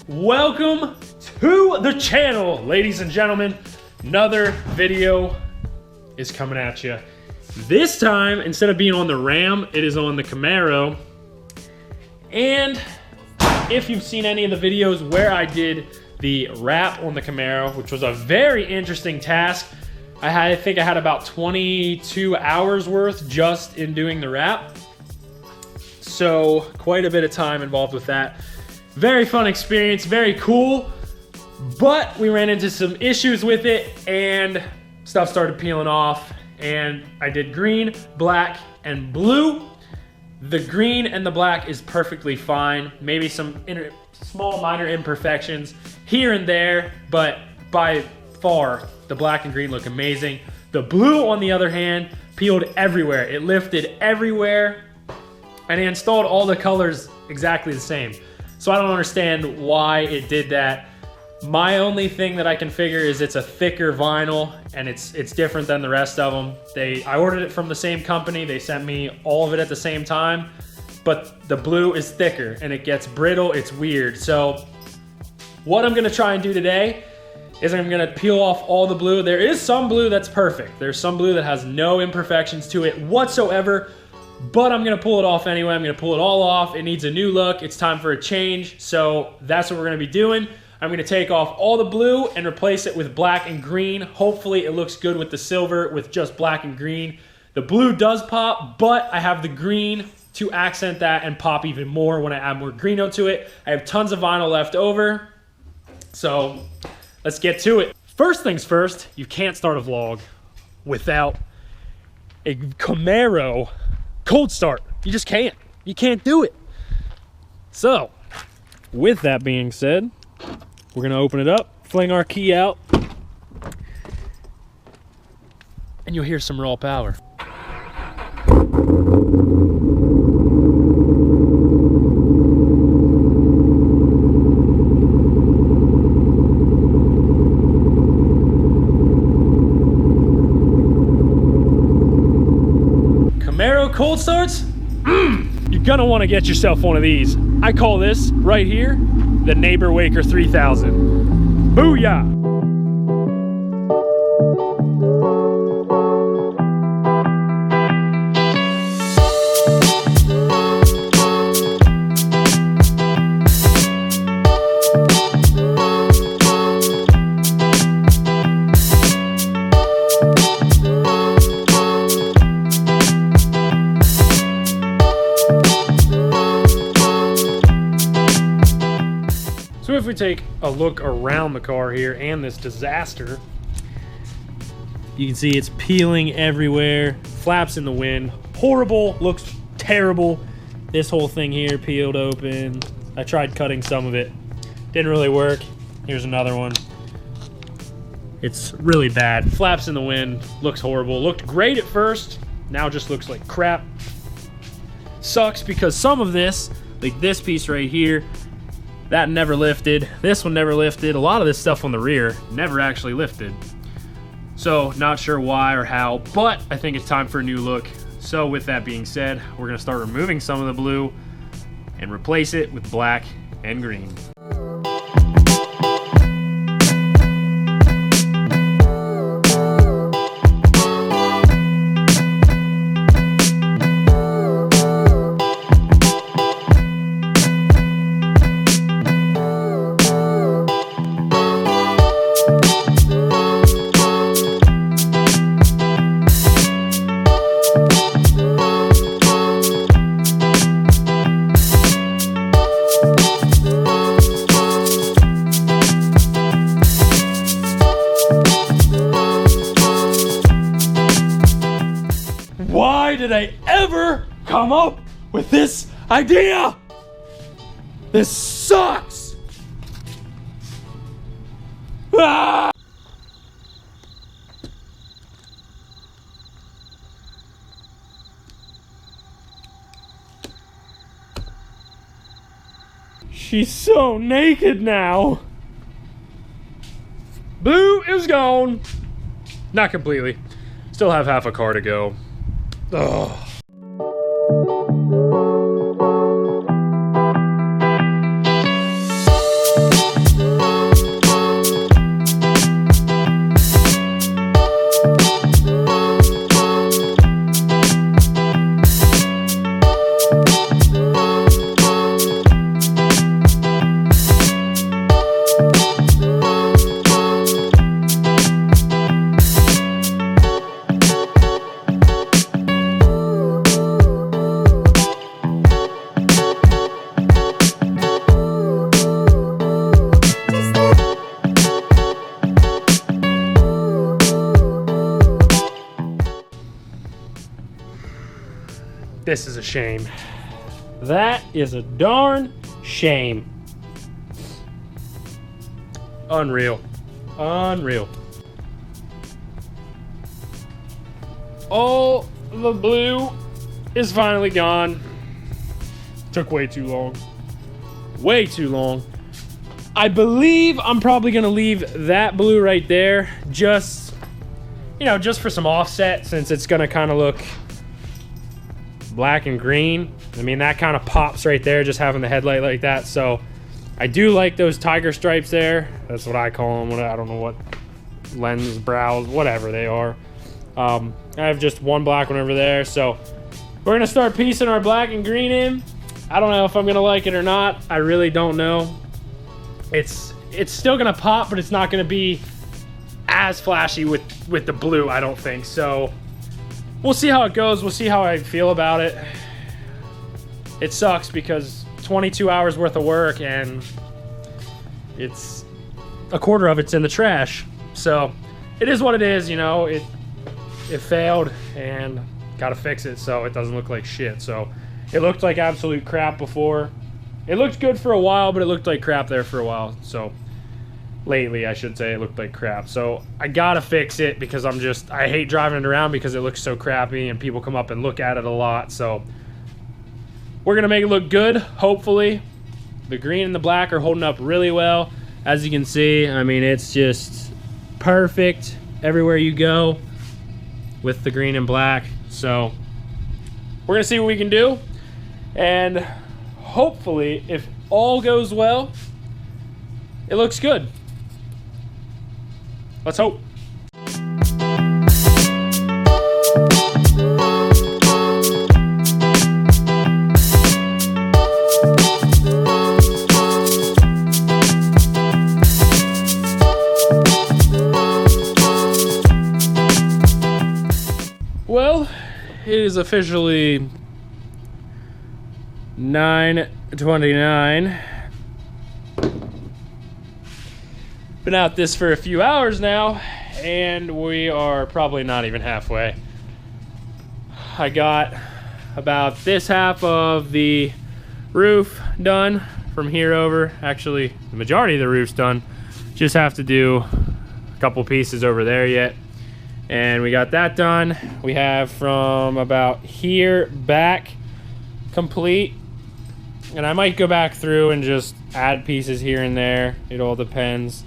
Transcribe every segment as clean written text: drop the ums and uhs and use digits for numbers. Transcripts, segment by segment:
Welcome to the channel, ladies and gentlemen. Another video is coming at you. This time, instead of being on the Ram, it is on the Camaro. And if you've seen any of the videos where I did the wrap on the Camaro, which was a very interesting task, I think I had about 22 hours worth just in doing the wrap. So quite a bit of time involved with that. Very fun experience, very cool, but we ran into some issues with it and stuff started peeling off, and I did green, black, and blue. The green and the black is perfectly fine. Maybe some small minor imperfections here and there, but by far, the black and green look amazing. The blue, on the other hand, peeled everywhere. It lifted everywhere, and I installed all the colors exactly the same. So I don't understand why it did that. My only thing that I can figure is it's a thicker vinyl and it's different than the rest of them. I ordered it from the same company. They sent me all of it at the same time, but the blue is thicker and it gets brittle. It's weird. So what I'm gonna try and do today is I'm gonna peel off all the blue. There is some blue that's perfect. There's some blue that has no imperfections to it whatsoever. But I'm gonna pull it off anyway. I'm gonna pull it all off. It needs a new look. It's time for a change. So that's what we're gonna be doing. I'm gonna take off all the blue and replace it with black and green. Hopefully it looks good with the silver with just black and green. The blue does pop, but I have the green to accent that and pop even more when I add more greeno to it. I have tons of vinyl left over. So let's get to it. First things first, you can't start a vlog without a Camaro cold start. You just can't. You can't do it. So, with that being said, we're gonna open it up, fling our key out, and you'll hear some raw power. Camaro cold starts? You're gonna wanna get yourself one of these. I call this right here, the Neighbor Waker 3000. Booyah! So if we take a look around the car here and this disaster, you can see it's peeling everywhere, flaps in the wind, horrible, looks terrible. This whole thing here peeled open. I tried cutting some of it, didn't really work. Here's another one. It's really bad. Flaps in the wind, looks horrible. Looked great at first, now just looks like crap. Sucks because some of this, like this piece right here, that never lifted. This one never lifted. A lot of this stuff on the rear never actually lifted. So not sure why or how, but I think it's time for a new look. So with that being said, we're gonna start removing some of the blue and replace it with black and green. Why did I ever come up with this idea? This sucks. Ah! She's so naked now. Blue is gone. Not completely. Still have half a car to go. Ugh. This is a shame. That is a darn shame. Unreal. Unreal. All the blue is finally gone. Took way too long. Way too long. I believe I'm probably gonna leave that blue right there, just, you know, just for some offset, since it's gonna kind of look black and green. I mean, that kind of pops right there, just having the headlight like that. So I do like those tiger stripes there. That's what I call them. I don't know what lens brows, whatever they are. I have just one black one over there. So we're gonna start piecing our black and green in. I don't know if I'm gonna like it or not. I really don't know. It's still gonna pop, but it's not gonna be as flashy with the blue, I don't think. So we'll see how it goes. We'll see how I feel about it. It sucks because 22 hours worth of work and it's a quarter of it's in the trash. So it is what it is, you know. It failed and gotta fix it so it doesn't look like shit. So it looked like absolute crap before. It looked good for a while, but it looked like crap there for a while. So lately, I should say, it looked like crap. So I gotta fix it because I hate driving it around because it looks so crappy and people come up and look at it a lot. So we're gonna make it look good, hopefully. The green and the black are holding up really well. As you can see, I mean, it's just perfect everywhere you go with the green and black. So we're gonna see what we can do. And hopefully, if all goes well, it looks good. Let's hope. Well, it is officially 9:29. Been out this for a few hours now, and we are probably not even halfway. I got about this half of the roof done from here over. Actually, the majority of the roof's done. Just have to do a couple pieces over there yet. And we got that done. We have from about here back complete. And I might go back through and just add pieces here and there. It all depends.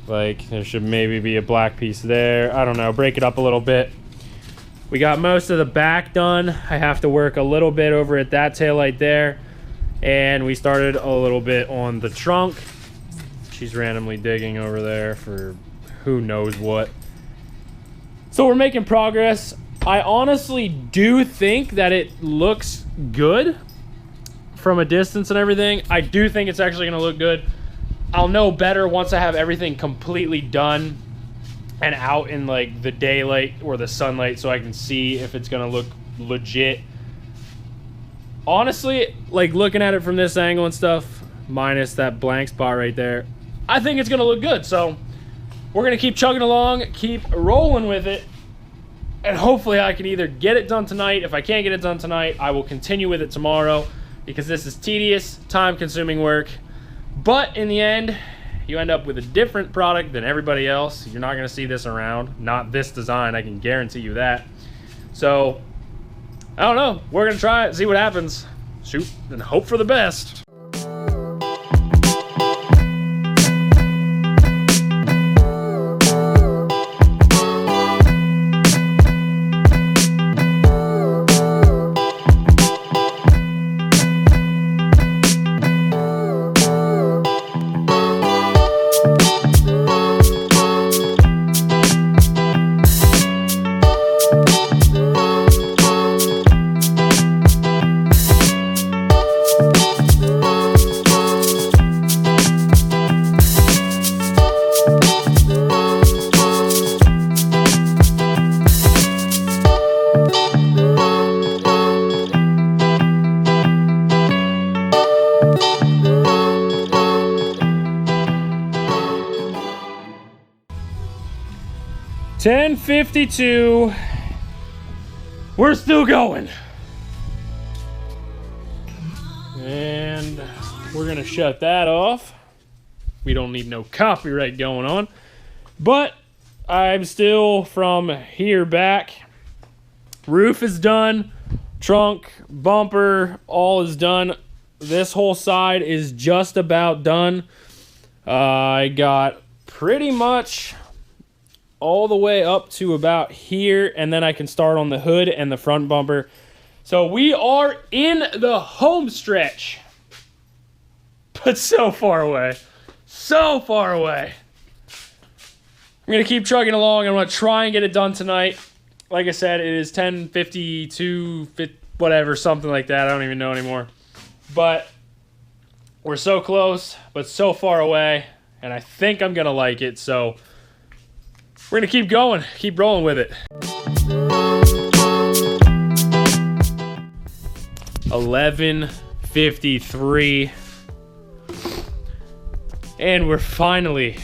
Like, there should maybe be a black piece there. I don't know, break it up a little bit. We got most of the back done. I have to work a little bit over at that taillight there. And we started a little bit on the trunk. She's randomly digging over there for who knows what. So we're making progress. I honestly do think that it looks good from a distance and everything. I do think it's actually gonna look good. I'll know better once I have everything completely done and out in like the daylight or the sunlight so I can see if it's gonna look legit. Honestly, like looking at it from this angle and stuff, minus that blank spot right there, I think it's gonna look good. So we're gonna keep chugging along, keep rolling with it, And hopefully I can either get it done tonight. If I can't get it done tonight, I will continue with it tomorrow, because this is tedious, time-consuming work. But in the end, you end up with a different product than everybody else. You're not gonna see this around, not this design, I can guarantee you that. So, I don't know, we're gonna try it, see what happens. Shoot, and hope for the best. $10:52. We're still going. And we're gonna shut that off. We don't need no copyright going on. But I'm still from here back. Roof is done. Trunk, bumper, all is done. This whole side is just about done. I got pretty much all the way up to about here, and then I can start on the hood and the front bumper. So we are in the home stretch, but so far away, so far away. I'm gonna keep chugging along. I'm gonna try and get it done tonight. Like I said, it is 10:52, whatever, something like that. I don't even know anymore. But we're so close, but so far away, and I think I'm gonna like it. So we're gonna keep going, keep rolling with it. 11:53, and we're finally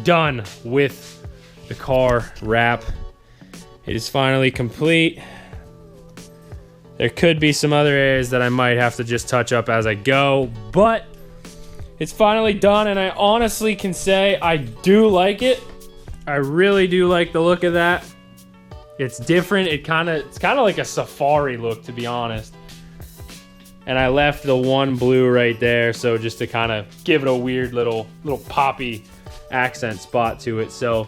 done with the car wrap. It is finally complete. There could be some other areas that I might have to just touch up as I go, but it's finally done, and I honestly can say I do like it. I really do like the look of that. It's different. It's kind of like a safari look, to be honest. And I left the one blue right there, so just to kind of give it a weird little poppy accent spot to it. So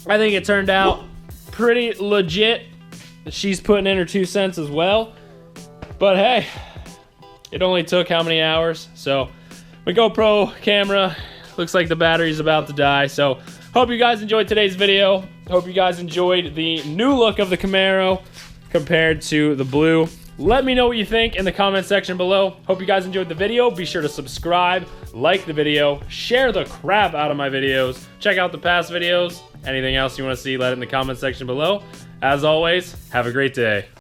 I think it turned out pretty legit. She's putting in her 2 cents as well. But hey, it only took how many hours? So my GoPro camera looks like the battery's about to die. So hope you guys enjoyed today's video. Hope you guys enjoyed the new look of the Camaro compared to the blue. Let me know what you think in the comment section below. Hope you guys enjoyed the video. Be sure to subscribe, like the video, share the crap out of my videos. Check out the past videos. Anything else you want to see, let it in the comment section below. As always, have a great day.